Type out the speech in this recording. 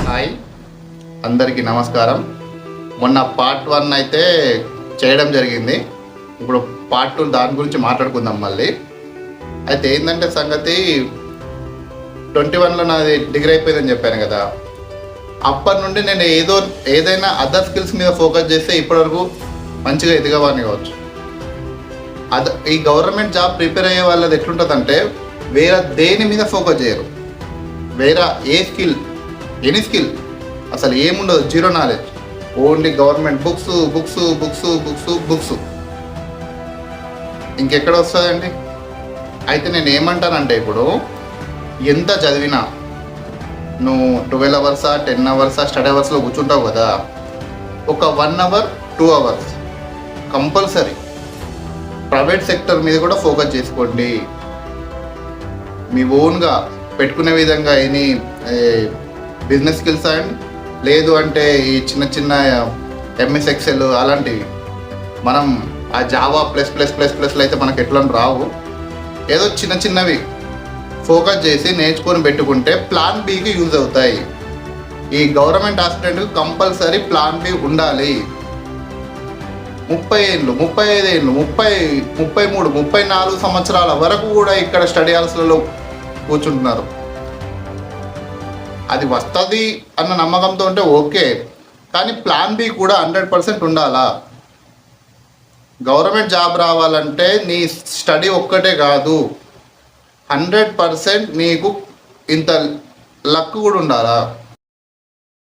Hi, అందరికీ నమస్కారం. మొన్న పార్ట్ 1 అయితే చేయడం జరిగింది. ఇప్పుడు పార్ట్ 2 దాని గురించి మాట్లాడుకుందాం మళ్ళీ. అయితే ఏంటంటే సంగతి 21లో నాది డిగ్రీ అయిపోయిందని చెప్పాను కదా. అప్పటి నుండి నేను ఏదైనా అదర్ స్కిల్స్ మీద ఫోకస్ చేస్తే ఇప్పటివరకు మంచిగా ఎదగవాని కావచ్చు. ఈ గవర్నమెంట్ జాబ్ ప్రిపేర్ అయ్యే వాళ్ళది ఎట్లుంటుందంటే వేరే దేని మీద ఫోకస్ చేయరు. వేరే ఎనీ స్కిల్ అసలు ఏముండదు, zero knowledge. Only government books books books books books. ఇంకెక్కడ వస్తుందండి? అయితే నేను ఏమంటానంటే ఇప్పుడు ఎంత చదివినా నువ్వు 12 అవర్సా 10 అవర్సా స్టడీ అవర్స్లో కూర్చుంటావు కదా, ఒక 1 hour 2 hours compulsory private sector మీద కూడా ఫోకస్ చేసుకోండి. మీ ఓన్గా పెట్టుకునే విధంగా ఎనీ బిజినెస్ స్కిల్స్ అండ్ లేదు అంటే ఈ చిన్న చిన్న ఎంఎస్ ఎక్సెల్ అలాంటివి. మనం ఆ జావా ప్లస్ ప్లస్ ప్లస్ ప్లస్లు అయితే మనకు ఎట్లా రావు. ఏదో చిన్న చిన్నవి ఫోకస్ చేసి నేర్చుకొని పెట్టుకుంటే ప్లాన్ బికి యూజ్ అవుతాయి. ఈ government hospital compulsory plan B ఉండాలి. 30 ఏళ్ళు 35 ఏళ్ళు 33 34 సంవత్సరాల వరకు కూడా ఇక్కడ స్టడీ హాల్స్లలో కూర్చుంటున్నారు. అది వస్తుంది అన్న నమ్మకంతో ఉంటే ఓకే, కానీ ప్లాన్ బి కూడా 100% ఉండాలా. గవర్నమెంట్ జాబ్ రావాలంటే నీ స్టడీ ఒక్కటే కాదు, 100% నీకు ఇంత లక్ కూడా ఉండాలా.